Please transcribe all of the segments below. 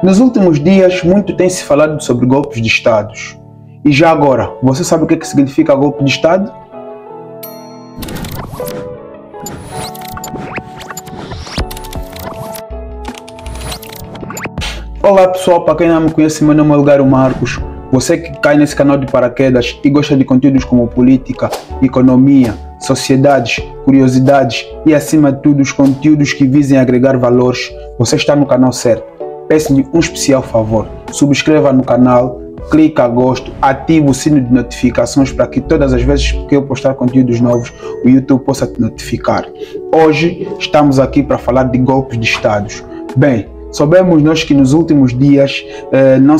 Nos últimos dias, muito tem se falado sobre golpes de Estados. E já agora, você sabe o que significa golpe de Estado? Olá pessoal, para quem não me conhece, meu nome é Elgairo Marcos. Você que cai nesse canal de paraquedas e gosta de conteúdos como política, economia, sociedades, curiosidades e acima de tudo os conteúdos que visem agregar valores, você está no canal certo. Peço-lhe um especial favor, subscreva no canal, clique a gosto, ative o sino de notificações para que todas as vezes que eu postar conteúdos novos, o YouTube possa te notificar. Hoje estamos aqui para falar de golpes de Estados. Bem, sabemos nós que nos últimos dias não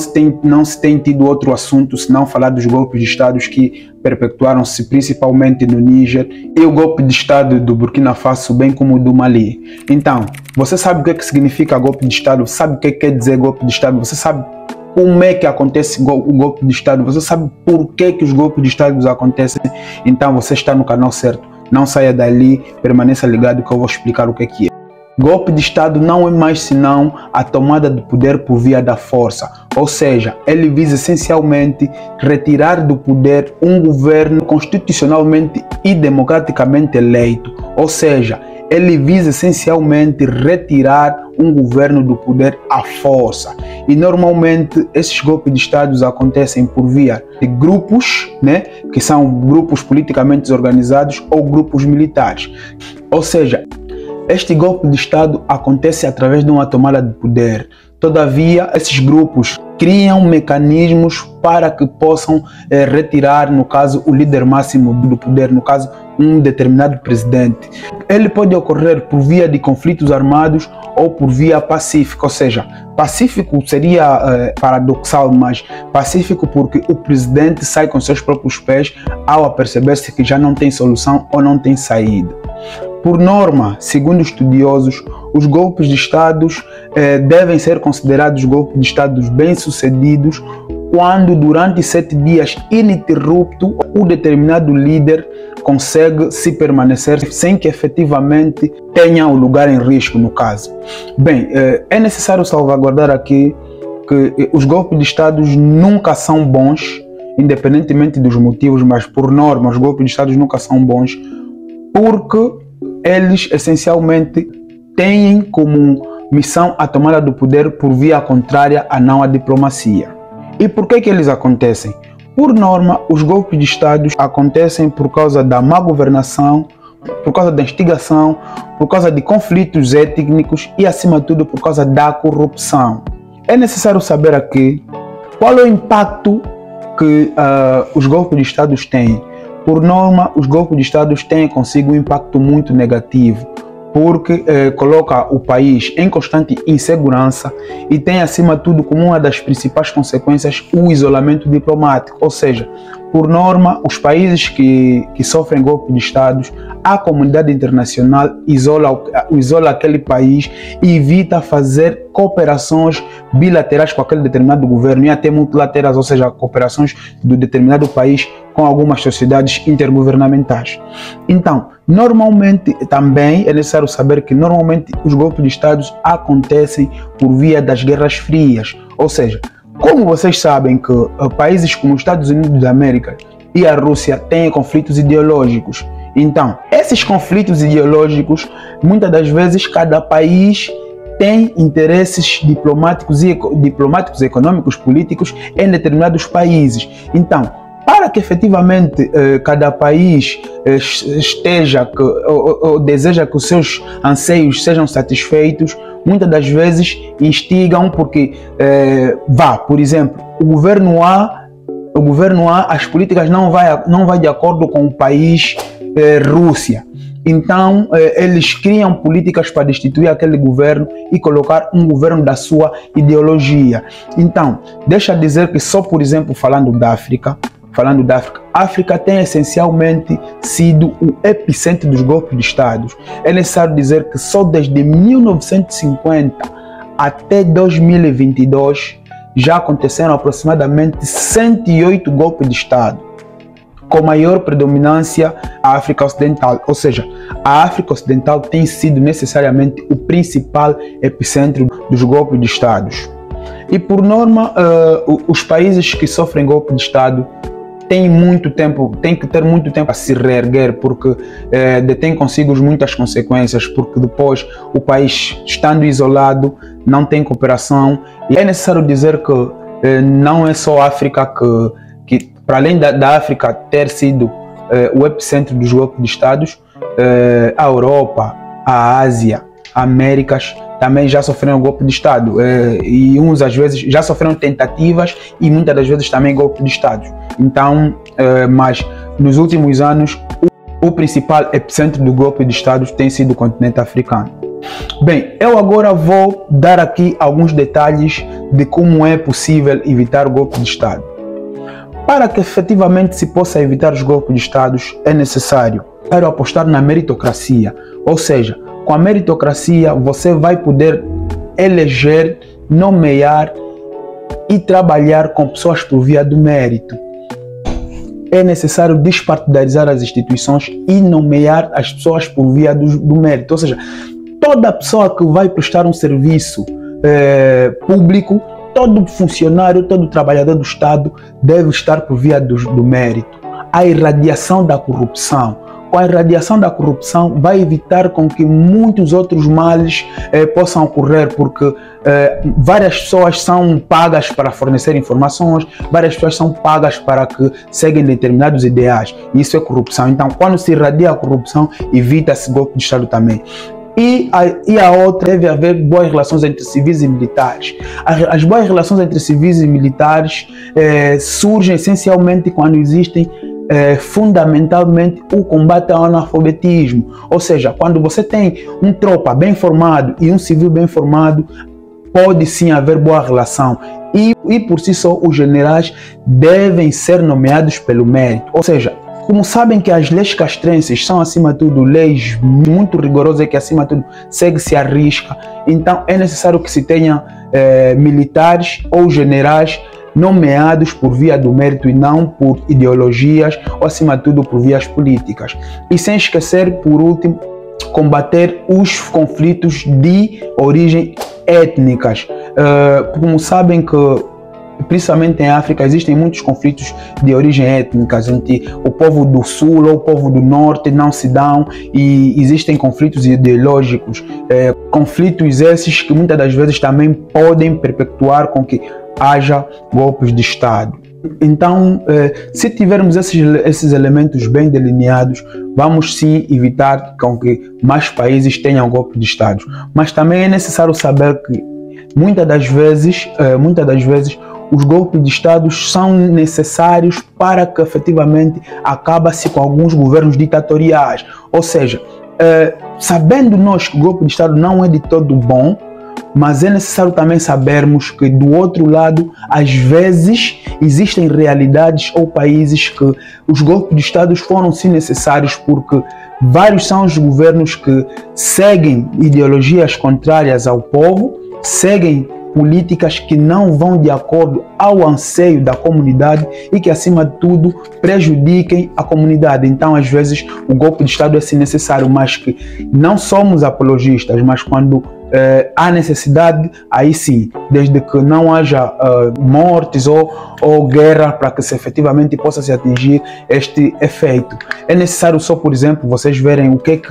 se tem tido outro assunto senão falar dos golpes de Estados que perpetuaram-se principalmente no Níger e o golpe de Estado do Burkina Faso, bem como o do Mali. Então, você sabe o que significa golpe de Estado? Sabe o que quer dizer golpe de Estado? Você sabe como é que acontece o golpe de Estado? Você sabe por que os golpes de Estado acontecem? Então você está no canal certo. Não saia dali, permaneça ligado que eu vou explicar o que é. Golpe de Estado não é mais senão a tomada de poder por via da força, ou seja, ele visa essencialmente retirar do poder um governo constitucionalmente e democraticamente eleito, ou seja, ele visa essencialmente retirar um governo do poder à força. E normalmente esses golpes de Estado acontecem por via de grupos, que são grupos politicamente organizados ou grupos militares, ou seja, este golpe de Estado acontece através de uma tomada de poder. Todavia, esses grupos criam mecanismos para que possam retirar, no caso, o líder máximo do poder, no caso, um determinado presidente. Ele pode ocorrer por via de conflitos armados ou por via pacífica, ou seja, pacífico seria paradoxal, mas pacífico porque o presidente sai com seus próprios pés ao aperceber-se que já não tem solução ou não tem saída. Por norma, segundo estudiosos, os golpes de Estados devem ser considerados golpes de Estados bem-sucedidos quando durante 7 dias ininterrupto o determinado líder consegue se permanecer sem que efetivamente tenha o lugar em risco no caso. Bem, é necessário salvaguardar aqui que os golpes de Estados nunca são bons, independentemente dos motivos, mas por norma os golpes de Estados nunca são bons porque eles essencialmente têm como missão a tomada do poder por via contrária a não a diplomacia. E por que eles acontecem? Por norma, os golpes de Estado acontecem por causa da má governação, por causa da instigação, por causa de conflitos étnicos e, acima de tudo, por causa da corrupção. É necessário saber aqui qual é o impacto que os golpes de Estado têm. Por norma, os golpes de Estado têm consigo um impacto muito negativo, porque coloca o país em constante insegurança e tem, acima de tudo, como uma das principais consequências, o isolamento diplomático. Ou seja, por norma, os países que sofrem golpes de Estado, a comunidade internacional isola aquele país e evita fazer cooperações bilaterais com aquele determinado governo e até multilaterais, ou seja, cooperações do determinado país com algumas sociedades intergovernamentais. Então, normalmente também é necessário saber que normalmente os golpes de Estado acontecem por via das guerras frias, ou seja, como vocês sabem que países como os Estados Unidos da América e a Rússia têm conflitos ideológicos, então esses conflitos ideológicos, muitas das vezes cada país tem interesses diplomáticos, econômicos, políticos em determinados países. Então, para que efetivamente cada país esteja ou deseja que os seus anseios sejam satisfeitos, muitas das vezes instigam porque, por exemplo, o governo A, as políticas não vai de acordo com o país Rússia. Então, eles criam políticas para destituir aquele governo e colocar um governo da sua ideologia. Então, deixa dizer que só, por exemplo, falando da África, a África tem essencialmente sido o epicentro dos golpes de Estado. É necessário dizer que só desde 1950 até 2022 já aconteceram aproximadamente 108 golpes de Estado, com maior predominância a África Ocidental, ou seja, a África Ocidental tem sido necessariamente o principal epicentro dos golpes de Estados. E por norma, os países que sofrem golpe de Estado têm que ter muito tempo a se reerguer, porque detém consigo muitas consequências, porque depois o país, estando isolado, não tem cooperação. E é necessário dizer que não é só a África que para além da África ter sido o epicentro dos golpes de Estados, a Europa, a Ásia, Américas também já sofreram golpe de Estado, e uns às vezes já sofreram tentativas e muitas das vezes também golpe de Estado. Então, mas nos últimos anos o principal epicentro do golpe de Estado tem sido o continente africano. Bem, eu agora vou dar aqui alguns detalhes de como é possível evitar o golpe de Estado. Para que efetivamente se possa evitar os golpes de Estado, é necessário apostar na meritocracia, ou seja, com a meritocracia você vai poder eleger, nomear e trabalhar com pessoas por via do mérito. É necessário despartidarizar as instituições e nomear as pessoas por via do mérito, ou seja, toda pessoa que vai prestar um serviço público, todo funcionário, todo trabalhador do Estado deve estar por via do mérito. A irradiação da corrupção. Com a irradiação da corrupção vai evitar com que muitos outros males possam ocorrer, porque várias pessoas são pagas para fornecer informações, várias pessoas são pagas para que seguem determinados ideais. Isso é corrupção. Então, quando se irradia a corrupção, evita-se golpe de Estado também. E a outra, deve haver boas relações entre civis e militares. As boas relações entre civis e militares surgem essencialmente quando existem fundamentalmente o combate ao analfabetismo. Ou seja, quando você tem um tropa bem formado e um civil bem formado, pode sim haver boa relação. E por si só, os generais devem ser nomeados pelo mérito. Ou seja, como sabem que as leis castrenses são, acima de tudo, leis muito rigorosas e que, acima de tudo, segue-se à risca, então é necessário que se tenha militares ou generais nomeados por via do mérito e não por ideologias ou, acima de tudo, por vias políticas. E sem esquecer, por último, combater os conflitos de origem étnicas. Como sabem que principalmente em África existem muitos conflitos de origem étnica, entre o povo do sul ou o povo do norte não se dão, e existem conflitos ideológicos, conflitos esses que muitas das vezes também podem perpetuar com que haja golpes de Estado. Então, se tivermos esses elementos bem delineados, vamos sim evitar com que mais países tenham golpe de Estado. Mas também é necessário saber que muitas das vezes os golpes de Estado são necessários para que efetivamente acabe-se com alguns governos ditatoriais. Ou seja, sabendo nós que o golpe de Estado não é de todo bom, mas é necessário também sabermos que do outro lado, às vezes, existem realidades ou países que os golpes de Estado foram sim necessários, porque vários são os governos que seguem ideologias contrárias ao povo, seguem políticas que não vão de acordo ao anseio da comunidade e que, acima de tudo, prejudiquem a comunidade. Então, às vezes, o golpe de Estado é sim necessário, mas que não somos apologistas, mas quando há necessidade, aí sim, desde que não haja mortes ou guerra, para que se efetivamente possa se atingir este efeito. É necessário só, por exemplo, vocês verem o que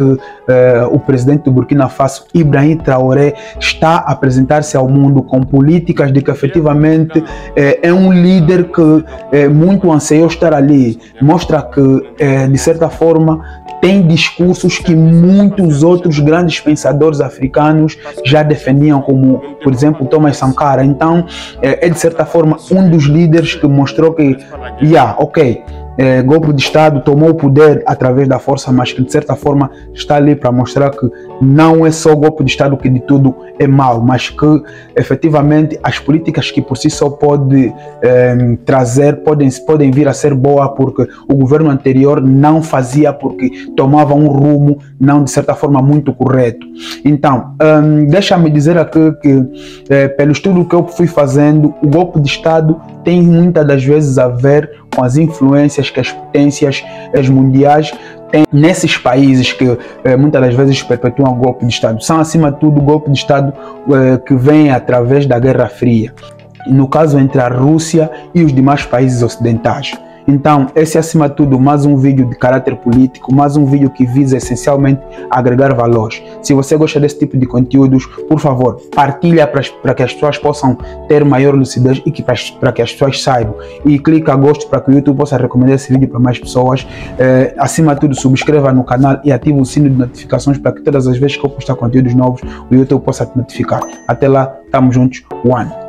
o presidente do Burkina Faso, Ibrahim Traoré, está a apresentar-se ao mundo com políticas de que efetivamente é um líder que muito anseou estar ali. Mostra que, de certa forma, tem discursos que muitos outros grandes pensadores africanos já defendiam, como, por exemplo, Thomas Sankara. Então, é de certa forma um dos líderes que mostrou que, golpe de Estado, tomou o poder através da força, mas que de certa forma está ali para mostrar que não é só golpe de Estado que de tudo é mau, mas que efetivamente as políticas que por si só pode trazer podem vir a ser boas, porque o governo anterior não fazia, porque tomava um rumo não de certa forma muito correto. Então, deixa-me dizer aqui que pelo estudo que eu fui fazendo, o golpe de Estado tem muitas das vezes a ver com as influências que as potências mundiais têm nesses países que muitas das vezes perpetuam o golpe de Estado. São, acima de tudo, o golpe de Estado que vem através da Guerra Fria. no caso entre a Rússia e os demais países ocidentais. Então, esse é acima de tudo mais um vídeo de caráter político, mais um vídeo que visa essencialmente agregar valores. Se você gosta desse tipo de conteúdos, por favor, partilha para que as pessoas possam ter maior lucidez e para que as pessoas saibam. E clica a gosto para que o YouTube possa recomendar esse vídeo para mais pessoas. Acima de tudo, subscreva no canal e ative o sino de notificações para que todas as vezes que eu postar conteúdos novos, o YouTube possa te notificar. Até lá, tamo juntos. One.